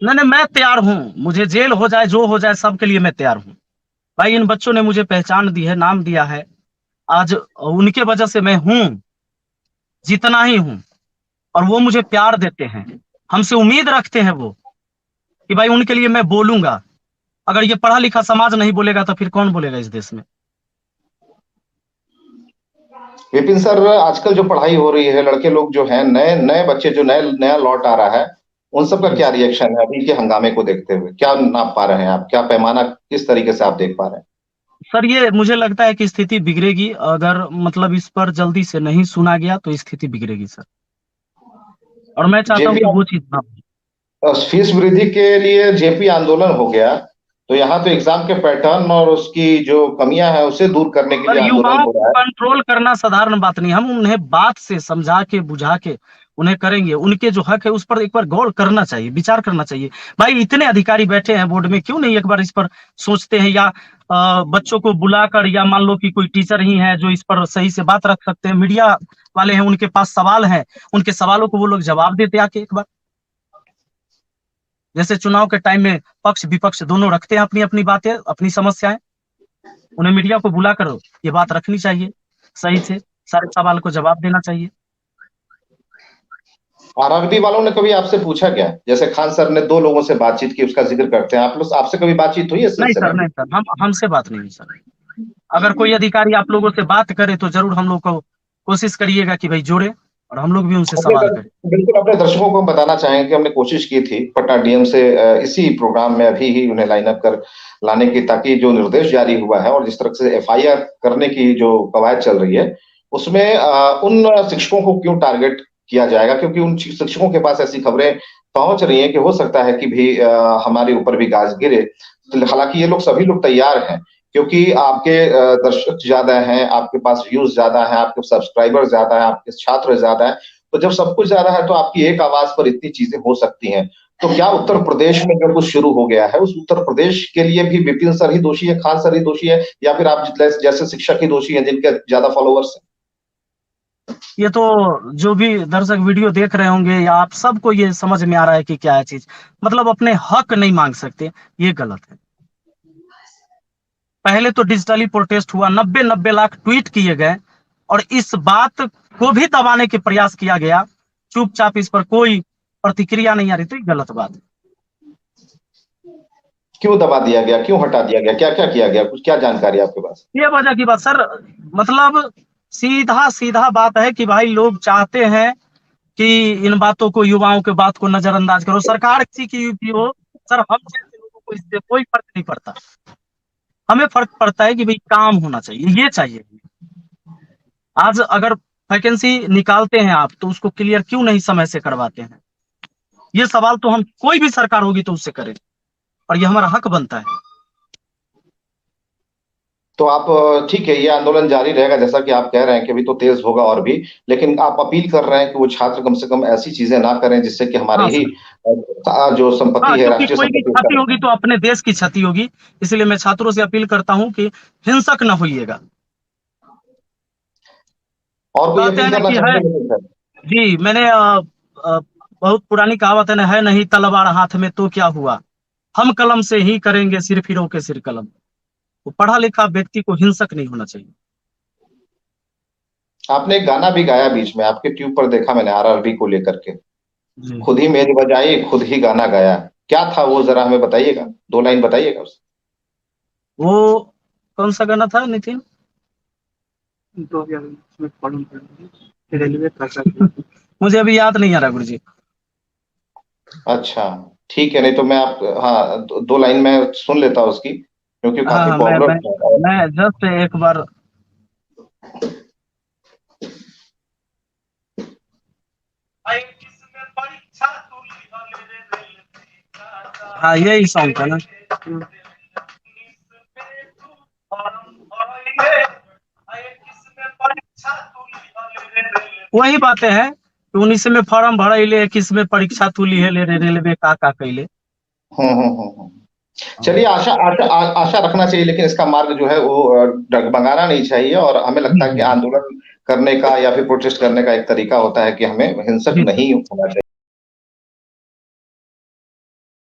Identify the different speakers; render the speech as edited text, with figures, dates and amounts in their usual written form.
Speaker 1: नहीं नहीं, मैं तैयार हूँ, मुझे जेल हो जाए जो हो जाए सबके लिए मैं तैयार हूँ। भाई इन बच्चों ने मुझे पहचान दी है, नाम दिया है, आज उनके वजह से मैं हूँ जितना ही हूँ, और वो मुझे प्यार देते हैं, हमसे उम्मीद रखते हैं वो कि भाई उनके लिए मैं बोलूंगा। अगर ये पढ़ा लिखा समाज नहीं बोलेगा तो फिर कौन बोलेगा इस देश में।
Speaker 2: विपिन सर, आजकल जो पढ़ाई हो रही है, लड़के लोग जो हैं, नए नए बच्चे जो नए नया लौट आ रहा है, उन सब का
Speaker 1: जी
Speaker 2: क्या
Speaker 1: सर।
Speaker 2: रिएक्शन है अभी के हंगामे को देखते हुए? क्या नाप पा रहे हैं आप? क्या पैमाना किस तरीके से आप देख पा रहे हैं?
Speaker 1: सर ये मुझे लगता है कि स्थिति बिगड़ेगी, अगर मतलब इस पर जल्दी से नहीं सुना गया तो स्थिति बिगड़ेगी सर, और मैं चाहता हूँ
Speaker 2: जेपी
Speaker 1: कि वो चीज ना हो।
Speaker 2: फीस वृद्धि के लिए जेपी आंदोलन हो गया, तो यहाँ तो एग्जाम के पैटर्न और उसकी जो कमियां हैं उसे दूर करने के
Speaker 1: पर
Speaker 2: लिए आंदोलन
Speaker 1: युवाओं
Speaker 2: हो
Speaker 1: को
Speaker 2: रहा है।
Speaker 1: कंट्रोल करना साधारण बात नहीं, हम उन्हें बात से समझा के बुझा के उन्हें करेंगे, उनके जो हक है उस पर एक बार गौर करना चाहिए, विचार करना चाहिए। भाई इतने अधिकारी बैठे हैं बोर्ड में, क्यों नहीं एक बार इस पर सोचते हैं, या बच्चों को बुलाकर, या मान लो कि कोई टीचर ही है जो इस पर सही से बात रख सकते हैं, मीडिया वाले हैं उनके पास सवाल हैं, उनके सवालों को वो लोग जवाब देते आके एक बार। जैसे चुनाव के टाइम में पक्ष विपक्ष दोनों रखते हैं अपनी अपनी बातें, अपनी समस्याएं, उन्हें मीडिया को बुलाकर ये बात रखनी चाहिए, सही से सारे सवाल को जवाब देना चाहिए।
Speaker 2: आरआरबी वालों ने कभी आपसे पूछा क्या? जैसे खान सर ने 2 लोगों से बातचीत की, उसका जिक्र करते हैं, आप लोग आपसे कभी बातचीत हुई है इस
Speaker 1: नहीं
Speaker 2: सिलसिले
Speaker 1: सर,
Speaker 2: में?
Speaker 1: नहीं सर, हम हमसे बात नहीं हुई सर। अगर कोई अधिकारी आप लोगों से बात करे तो जरूर हम लोग को कोशिश करिएगा कि भाई जोड़े, और हम लोग भी उनसे सवाल करें।
Speaker 2: बिल्कुल अपने दर्शकों को हम बताना चाहेंगे कि हमने कोशिश की थी पटना डीएम से इसी प्रोग्राम में अभी ही उन्हें लाइन अप कर लाने की, ताकि जो निर्देश जारी हुआ है और जिस तरह से एफआईआर करने की जो कवायद चल रही है, उसमें उन शिक्षकों को क्यों टारगेट किया जाएगा, क्योंकि उन शिक्षकों के पास ऐसी खबरें पहुंच रही हैं कि हो सकता है कि भी हमारे ऊपर भी गाज गिरे। तो हालांकि ये लोग सभी लोग तैयार हैं, क्योंकि आपके दर्शक ज्यादा हैं, आपके पास व्यूज ज्यादा हैं, आपके सब्सक्राइबर ज्यादा हैं, आपके छात्र ज्यादा हैं, तो जब सब कुछ ज्यादा है तो आपकी एक आवाज पर इतनी चीजें हो सकती हैं। तो क्या उत्तर प्रदेश में जो कुछ शुरू हो गया है, उस उत्तर प्रदेश के लिए भी विपिन सर ही दोषी है, खान सर ही दोषी है, या फिर आप जैसे शिक्षक ही दोषी हैं जिनके ज्यादा फॉलोअर्स हैं?
Speaker 1: ये तो जो भी दर्शक वीडियो देख रहे होंगे, या आप सबको ये समझ में आ रहा है कि क्या है चीज, मतलब अपने हक नहीं मांग सकते, ये गलत है। पहले तो डिजिटली प्रोटेस्ट हुआ, 90 लाख ट्वीट किए गए, और इस बात को भी दबाने के प्रयास किया गया, चुपचाप इस पर कोई प्रतिक्रिया नहीं आ रही, तो ये गलत बात है।
Speaker 2: क्यों दबा दिया गया, क्यों हटा दिया गया, क्या क्या किया गया, कुछ क्या जानकारी आपके पास?
Speaker 1: ये वजह की बात सर, मतलब सीधा सीधा बात है कि भाई लोग चाहते हैं कि इन बातों को, युवाओं के बात को नजरअंदाज करो, सरकार किसी की भी हो सर, हम जैसे लोगों को इससे कोई फर्क नहीं पड़ता। हमें फर्क पड़ता है कि भाई काम होना चाहिए, ये चाहिए। आज अगर वैकेंसी निकालते हैं आप, तो उसको क्लियर क्यों नहीं समय से करवाते हैं? ये सवाल तो हम, कोई भी सरकार होगी तो उससे करें, और ये हमारा हक बनता है।
Speaker 2: तो आप ठीक है, ये आंदोलन जारी रहेगा जैसा कि आप कह रहे हैं कि अभी तो तेज होगा और भी, लेकिन आप अपील कर रहे हैं कि वो छात्र कम से कम ऐसी चीजें ना करें जिससे कि हमारी
Speaker 1: हाँ
Speaker 2: ही
Speaker 1: सर।
Speaker 2: जो
Speaker 1: हाँ,
Speaker 2: संपत्ति है,
Speaker 1: क्योंकि
Speaker 2: राष्ट्रीय
Speaker 1: कोई भी
Speaker 2: संपत्ति,
Speaker 1: क्षति
Speaker 2: उसका
Speaker 1: होगी तो अपने देश की क्षति होगी, इसलिए मैं छात्रों से अपील करता हूँ कि हिंसक न होइएगा।
Speaker 2: और कोई
Speaker 1: कहते हैं
Speaker 2: अपील
Speaker 1: ना
Speaker 2: करना
Speaker 1: कि है,
Speaker 2: चाहेंगे नहीं सर?
Speaker 1: जी मैंने बहुत पुरानी कहावत है ना, है नहीं तलवार हाथ में तो क्या हुआ, हम कलम से ही करेंगे सिर फिरों के सिर कलम। तो पढ़ा लिखा व्यक्ति को हिंसक नहीं होना चाहिए।
Speaker 2: आपने एक गाना भी गाया बीच में, आपके ट्यूब पर देखा मैंने, आरआरबी को लेकर के,
Speaker 1: जी।
Speaker 2: खुद ही मेज बजाई खुद ही गाना गाया। क्या था वो, जरा हमें बताइएगा, 2 लाइन बताइएगा उस।
Speaker 1: वो कौन सा गाना था नितिन? तो क्या उसमें पढ़ूं रेलवे का मुझे अभी याद नहीं आ रहा गुरुजी।
Speaker 2: अच्छा, ठीक है, नहीं तो मैं आप, हाँ, 2 लाइन में सुन लेता उसकी, क्योंकि
Speaker 1: हाँ
Speaker 2: काफी
Speaker 1: हाँ, मैं
Speaker 2: पॉपुलर
Speaker 1: मैं
Speaker 2: था।
Speaker 1: मैं जस्ट एक बार, हाँ यही सॉन्ग था ना। वही बातें हैं कि 19 में फॉर्म भरैले, 21 में परीक्षा तू लिहले रे, रेलवे का कैले।
Speaker 2: चलिए, आशा आशा आशा रखना चाहिए, लेकिन इसका मार्ग जो है वो डगमगाना नहीं चाहिए, और हमें
Speaker 1: जी
Speaker 2: लगता है कि
Speaker 1: जी जी।
Speaker 2: आंदोलन करने का या फिर प्रोटेस्ट करने का एक तरीका होता है कि हमें हिंसक
Speaker 1: जी सर।
Speaker 2: नहीं होना चाहिए।